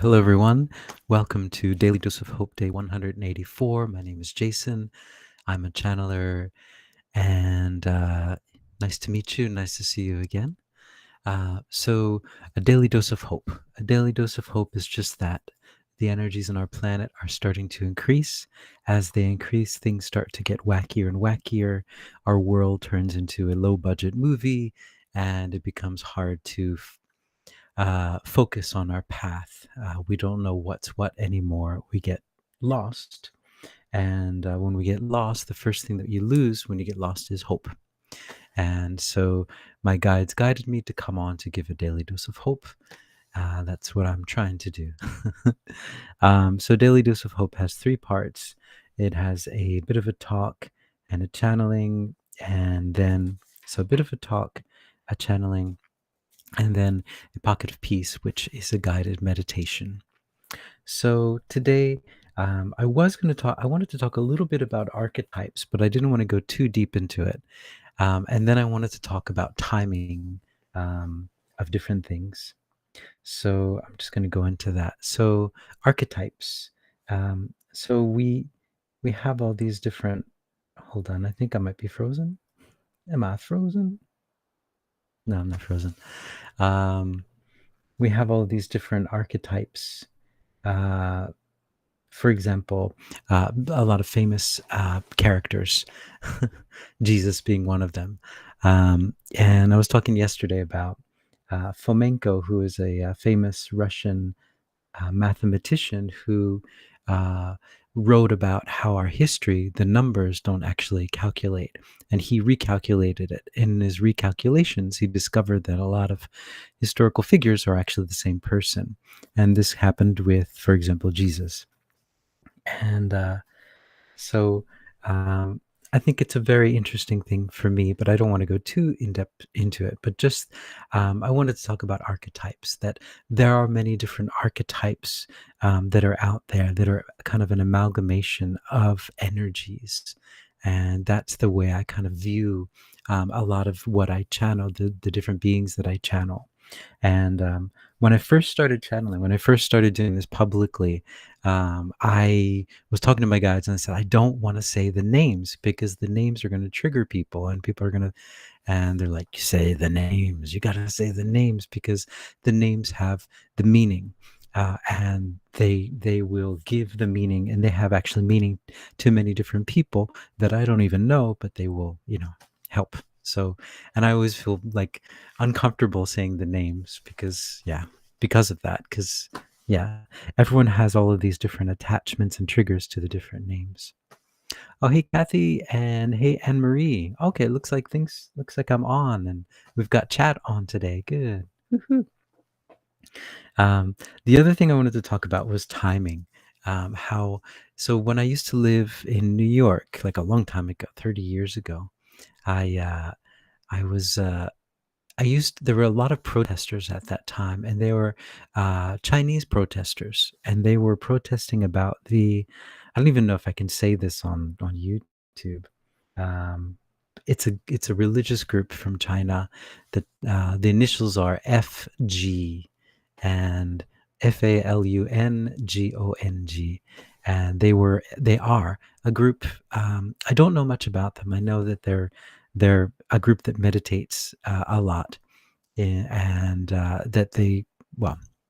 Hello, everyone. Welcome to Daily Dose of Hope Day 184. My name is Jason. I'm a channeler, and nice to meet you. Nice to see you again. So, a daily dose of hope. A daily dose of hope is just that. The energies on our planet are starting to increase. As they increase, things start to get wackier and wackier. Our world turns into a low budget movie, and it becomes hard to focus on our path. We don't know what's what anymore. We get lost. And when we get lost, the first thing that you lose when you get lost is hope. And so my guides guided me to come on to give a daily dose of hope. That's what I'm trying to do. So Daily Dose of Hope has three parts. It has a bit of a talk and a channeling, and then, so a bit of a talk, a channeling, and then a pocket of peace, which is a guided meditation. So today, I wanted to talk a little bit about archetypes, but I didn't want to go too deep into it. And then I wanted to talk about timing of different things. So I'm just going to go into that. So archetypes. So we have all these different. Hold on, I think I might be frozen. Am I frozen? No, I'm not frozen. We have all these different archetypes. For example, a lot of famous characters, Jesus being one of them. And I was talking yesterday about Fomenko, who is a famous Russian mathematician who wrote about how our history, the numbers don't actually calculate. And he recalculated it. In his recalculations, he discovered that a lot of historical figures are actually the same person. And this happened with, for example, Jesus. And so I think it's a very interesting thing for me, but I don't want to go too in depth into it. But just I wanted to talk about archetypes, that there are many different archetypes that are out there that are kind of an amalgamation of energies. And that's the way I kind of view a lot of what I channel, the different beings that I channel. And when I first started channeling, when I first started doing this publicly, I was talking to my guides and I said, I don't want to say the names because the names are going to trigger people and people are going to, and they're like, say the names. You got to say the names because the names have the meaning. And they will give the meaning, and they have actually meaning to many different people that I don't even know, but they will, help. So, and I always feel like uncomfortable saying the names because of that, because everyone has all of these different attachments and triggers to the different names. Oh, hey Kathy, and hey Anne Marie. Okay, looks like I'm on, and we've got chat on today. Good. Woo-hoo. The other thing I wanted to talk about was timing. So when I used to live in New York, like a long time ago, 30 years ago, I was there were a lot of protesters at that time, and they were Chinese protesters, and they were protesting about I don't even know if I can say this on YouTube. It's a religious group from China that the initials are FG and FALUNGONG, and they are a group. I don't know much about them. I know that they're a group that meditates a lot, and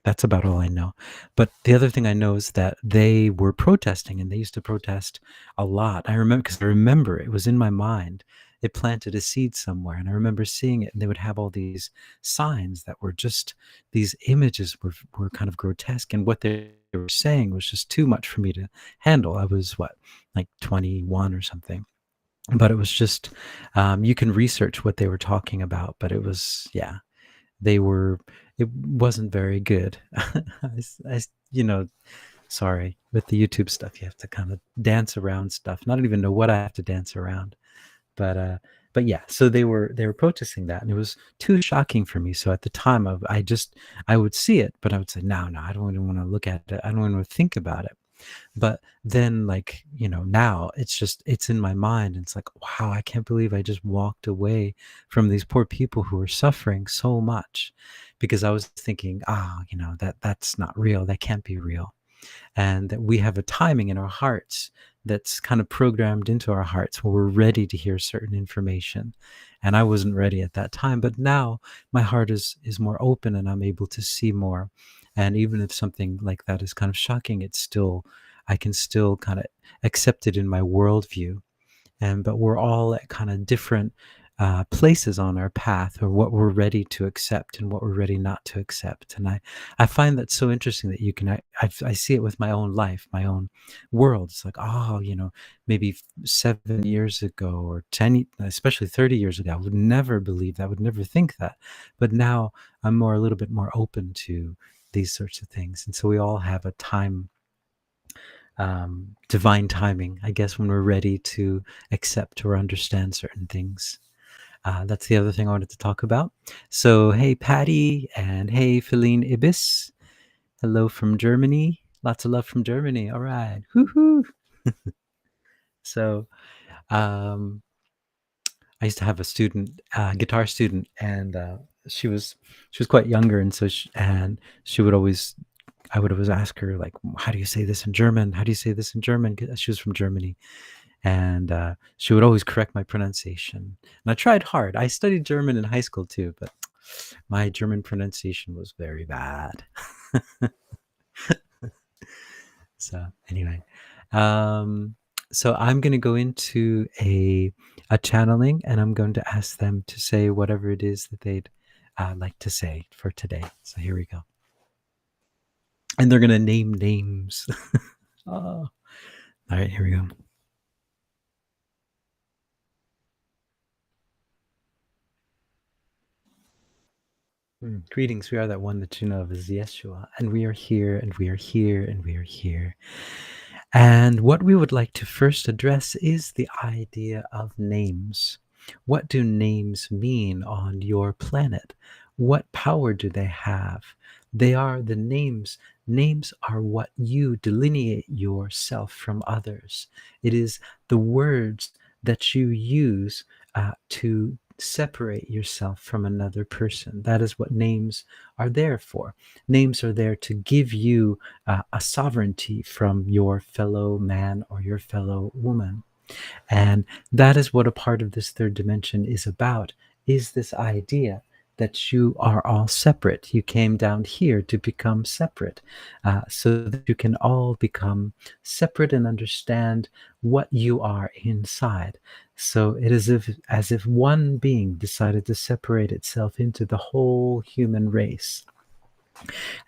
that's about all I know. But the other thing I know is that they were protesting, and they used to protest a lot. I remember it was in my mind. It planted a seed somewhere, and I remember seeing it, and they would have all these signs that were just, these images were kind of grotesque, and what they were saying was just too much for me to handle. I was like 21 or something. But it was just, you can research what they were talking about, but it was, it wasn't very good. Sorry, with the YouTube stuff, you have to kind of dance around stuff. Not even know what I have to dance around. But yeah, so they were protesting that, and it was too shocking for me. So at the time, I would see it, but I would say, no, I don't even want to look at it. I don't want to think about it. But then, now it's in my mind. And it's like, wow, I can't believe I just walked away from these poor people who are suffering so much because I was thinking, that's not real. That can't be real. And that we have a timing in our hearts that's kind of programmed into our hearts where we're ready to hear certain information. And I wasn't ready at that time, but now my heart is more open and I'm able to see more. And even if something like that is kind of shocking, I can still kind of accept it in my worldview. But we're all at kind of different places on our path, or what we're ready to accept and what we're ready not to accept. And I find that so interesting that I see it with my own life, my own world. It's like, maybe 7 years ago or 10, especially 30 years ago, I would never believe that, I would never think that. But now I'm a little bit more open to these sorts of things. And so we all have a time, divine timing, I guess, when we're ready to accept or understand certain things. That's the other thing I wanted to talk about. So, hey, Patty, and hey, Feline Ibis. Hello from Germany. Lots of love from Germany. All right. Woohoo. So, um, I used to have a student, guitar student, and she was quite younger, and so she would always, I would always ask her, like, how do you say this in German? How do you say this in German? She was from Germany. And she would always correct my pronunciation. And I tried hard. I studied German in high school too, but my German pronunciation was very bad. So anyway, so I'm going to go into a channeling, and I'm going to ask them to say whatever it is that they'd like to say for today. So here we go. And they're going to name names. Oh. All right, here we go. Greetings, we are that one that you know of as Yeshua, and we are here, and we are here, and we are here. And what we would like to first address is the idea of names. What do names mean on your planet? What power do they have? They are the names. Names are what you delineate yourself from others. It is the words that you use to separate yourself from another person. That is what names are there for. Names are there to give you a sovereignty from your fellow man or your fellow woman. And that is what a part of this third dimension is about, is this idea that you are all separate. You came down here to become separate, so that you can all become separate and understand what you are inside. So it is as if one being decided to separate itself into the whole human race.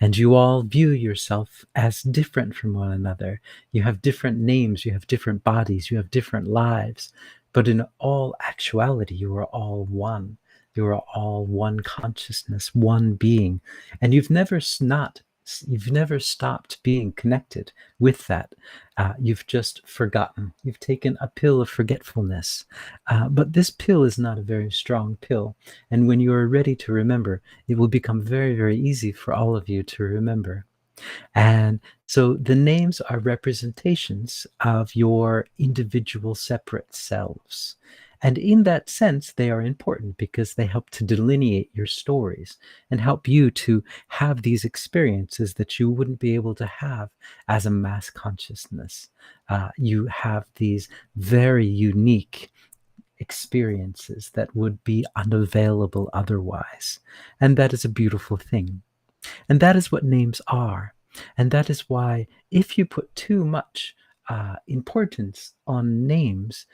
And you all view yourself as different from one another. You have different names, you have different bodies, you have different lives. But in all actuality, you are all one. You are all one consciousness, one being. And you've never stopped being connected with that. You've just forgotten. You've taken a pill of forgetfulness. But this pill is not a very strong pill. And when you are ready to remember, it will become very, very easy for all of you to remember. And so the names are representations of your individual separate selves. And in that sense, they are important because they help to delineate your stories and help you to have these experiences that you wouldn't be able to have as a mass consciousness. You have these very unique experiences that would be unavailable otherwise. And that is a beautiful thing. And that is what names are. And that is why if you put too much importance on names,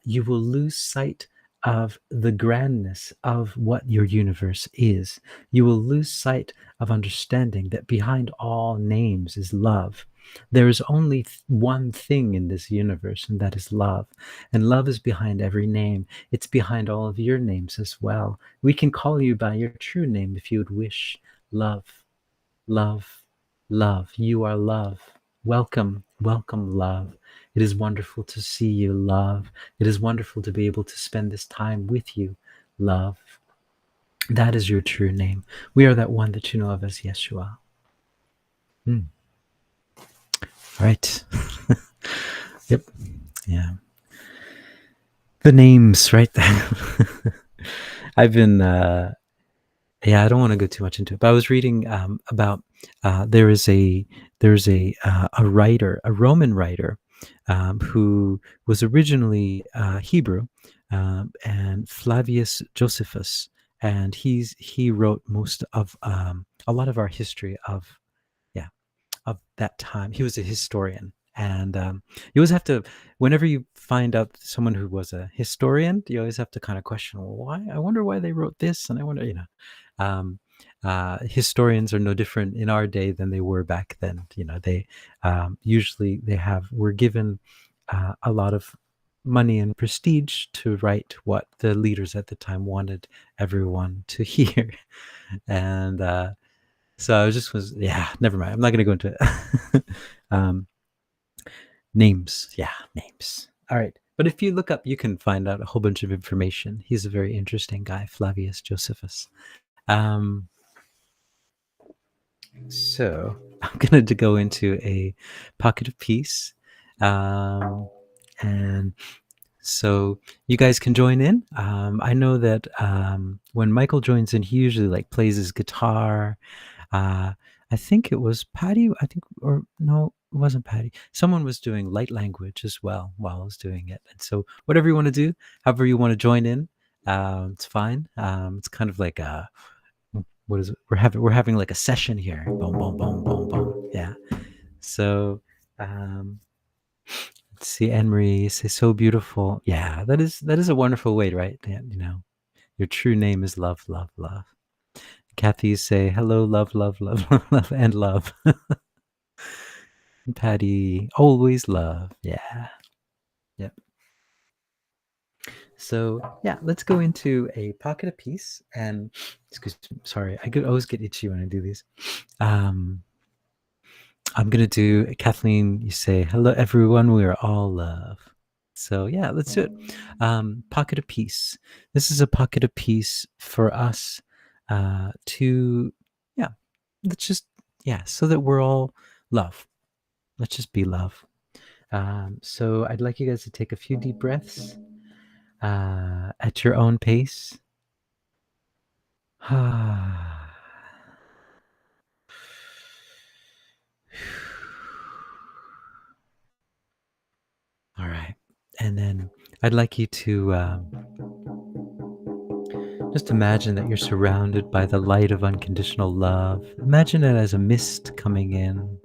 you will lose sight of the grandness of what your universe is. You will lose sight of understanding that behind all names is love. There is only one thing in this universe, and that is love. And love is behind every name. It's behind all of your names as well. We can call you by your true name if you would wish. Love, love, love. You are love. Welcome, welcome, love. It is wonderful to see you, love. It is wonderful to be able to spend this time with you, love. That is your true name. We are that one that you know of as Yeshua. All right. Yep. Yeah. The names, right? I've been Yeah, I don't want to go too much into it, but I was reading about there is a writer, a Roman writer, who was originally Hebrew, and Flavius Josephus, and he wrote most of a lot of our history of, yeah, of that time. He was a historian, and you always have to, whenever you find out someone who was a historian, you always have to kind of question, well, why? I wonder why they wrote this, and I wonder, um, historians are no different in our day than they were back then. They usually were given a lot of money and prestige to write what the leaders at the time wanted everyone to hear, and so I yeah, never mind. I'm not going to go into it. um, names. Yeah, names. All right. But if you look up, you can find out a whole bunch of information. He's a very interesting guy, Flavius Josephus. Um, so I'm going to go into a pocket of peace. And so you guys can join in. I know that when Michael joins in, he usually like plays his guitar. I think it was Patty. Or no, it wasn't Patty. Someone was doing light language as well while I was doing it. And so whatever you want to do, however you want to join in, it's fine. It's kind of like what is it? We're having like a session here. Boom, boom, boom, boom, boom. Yeah. So let's see. Anne Marie say so beautiful. Yeah, that is a wonderful way, right? Your true name is love, love, love. Kathy say hello, love, love, love, love, love, and love. And Patty, always love. Yeah. Yep. So yeah, let's go into a pocket of peace. And sorry, I could always get itchy when I do these. I'm gonna do, Kathleen, you say hello everyone, we are all love. So yeah, let's do it. Pocket of peace. This is a pocket of peace for us to, yeah, let's just, so that we're all love. Let's just be love. So I'd like you guys to take a few deep breaths at your own pace. All right. And then I'd like you to just imagine that you're surrounded by the light of unconditional love. Imagine it as a mist coming in.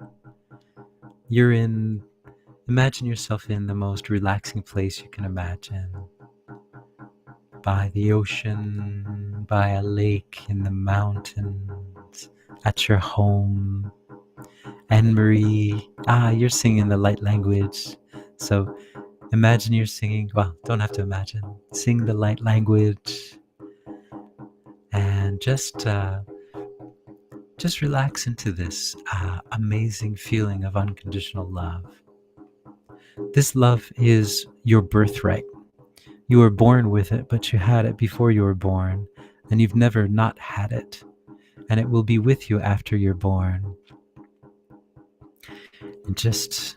Imagine yourself in the most relaxing place you can imagine. By the ocean, by a lake, in the mountains, at your home. Anne Marie, you're singing the light language. So imagine you're singing, well, don't have to imagine. Sing the light language. And just relax into this amazing feeling of unconditional love. This love is your birthright. You were born with it, but you had it before you were born, and you've never not had it, and it will be with you after you're born. And just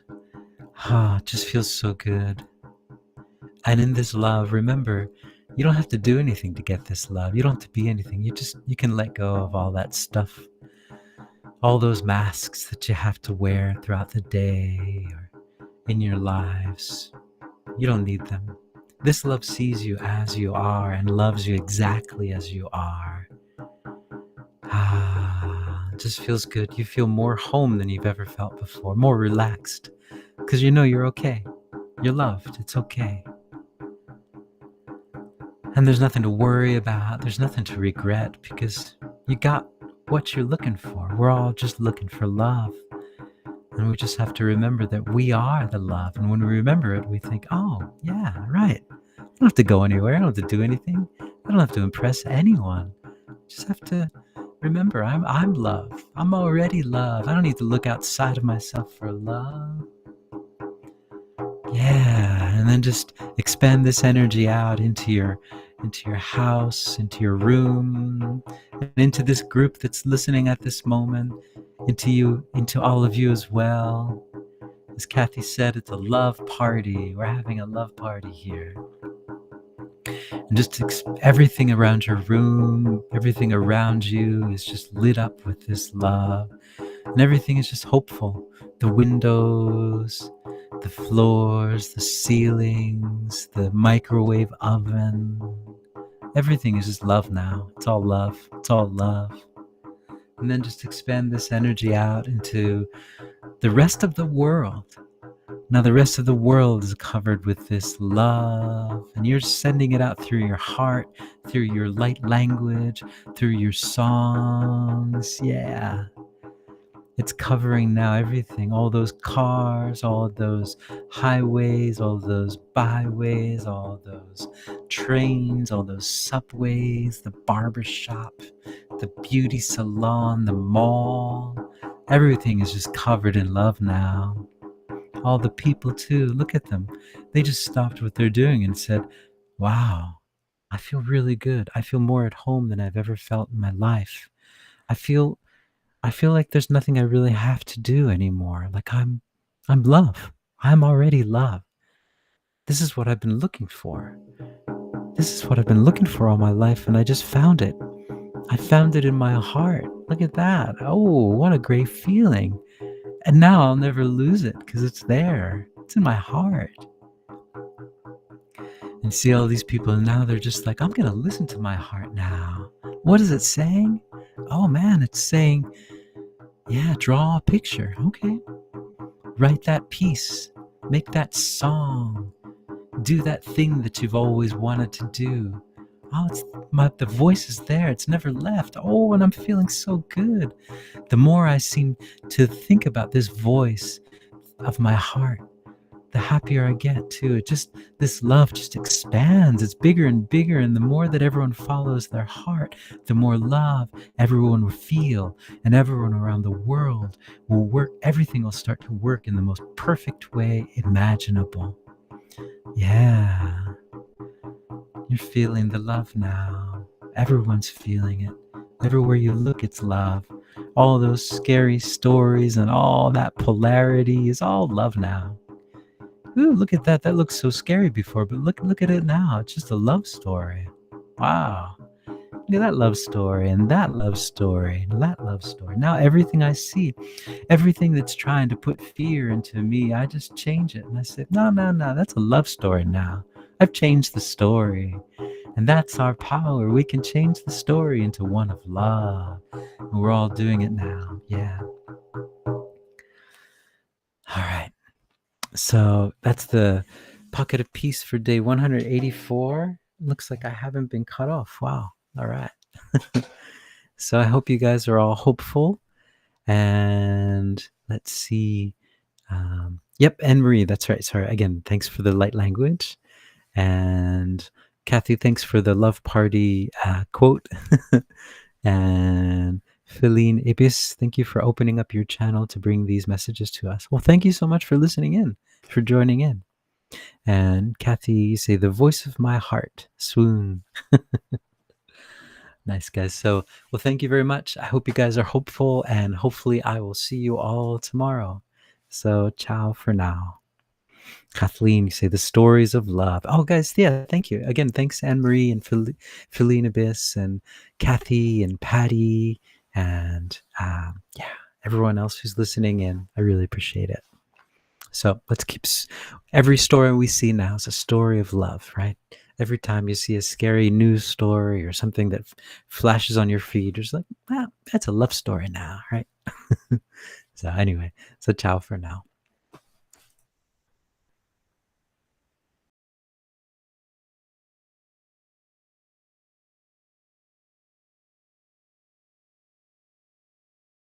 feels so good. And in this love, remember, you don't have to do anything to get this love. You don't have to be anything. You can let go of all that stuff, all those masks that you have to wear throughout the day or in your lives. You don't need them. This love sees you as you are and loves you exactly as you are. It just feels good. You feel more home than you've ever felt before, more relaxed, because you know you're okay. You're loved. It's okay. And there's nothing to worry about. There's nothing to regret, because you got what you're looking for. We're all just looking for love. And we just have to remember that we are the love. And when we remember it, we think, oh, yeah, right. I don't have to go anywhere. I don't have to do anything. I don't have to impress anyone. I just have to remember I'm love. I'm already love. I don't need to look outside of myself for love. Yeah, and then just expand this energy out into your house, into your room, and into this group that's listening at this moment, into all of you as well. As Kathy said, it's a love party. We're having a love party here. And just everything around your room, everything around you is just lit up with this love. And everything is just hopeful. The windows, the floors, the ceilings, the microwave oven. Everything is just love now. It's all love. It's all love. And then just expand this energy out into the rest of the world. Now the rest of the world is covered with this love, and you're sending it out through your heart, through your light language, through your songs. Yeah. It's covering now everything, all those cars, all those highways, all those byways, all those trains, all those subways, the barber shop, the beauty salon, the mall. Everything is just covered in love now. All the people too, look at them. They just stopped what they're doing and said, wow, I feel really good. I feel more at home than I've ever felt in my life. I feel like there's nothing I really have to do anymore. Like I'm love. I'm already love. This is what I've been looking for. This is what I've been looking for all my life, and I just found it. I found it in my heart. Look at that. Oh, what a great feeling. And now I'll never lose it because it's there. It's in my heart. And see all these people, and now they're just like, I'm going to listen to my heart now. What is it saying? Oh man, it's saying, yeah, draw a picture. Okay. Write that piece. Make that song. Do that thing that you've always wanted to do. Oh, the voice is there. It's never left. Oh, and I'm feeling so good. The more I seem to think about this voice of my heart, the happier I get too. This love just expands. It's bigger and bigger. And the more that everyone follows their heart, the more love everyone will feel, and everyone around the world will work. Everything will start to work in the most perfect way imaginable. Yeah. You're feeling the love now. Everyone's feeling it. Everywhere you look, it's love. All those scary stories and all that polarity is all love now. Ooh, look at that. That looked so scary before, but look at it now. It's just a love story. Wow. Look at that love story and that love story and that love story. Now everything I see, everything that's trying to put fear into me, I just change it. And I say, no, that's a love story now. I've changed the story. And that's our power. We can change the story into one of love. And we're all doing it now. Yeah. All right. So that's the Pocket of Peace for day 184. Looks like I haven't been cut off. Wow. All right. So I hope you guys are all hopeful. And let's see. Yep, Anne Marie, that's right. Sorry. Again, thanks for the light language. And Kathy, thanks for the love party quote. And Feline Ibis, thank you for opening up your channel to bring these messages to us. Well, thank you so much for listening in, for joining in. And Kathy, you say, the voice of my heart, swoon. Nice, guys. So, well, thank you very much. I hope you guys are hopeful, and hopefully I will see you all tomorrow. So, ciao for now. Kathleen, you say the stories of love. Oh, guys, yeah, thank you. Again, thanks, Anne-Marie and Feline Abyss and Kathy and Patty and yeah, everyone else who's listening in. I really appreciate it. So let's keep, every story we see now is a story of love, right? Every time you see a scary news story or something that flashes on your feed, you're just like, that's a love story now, right? So anyway, so ciao for now.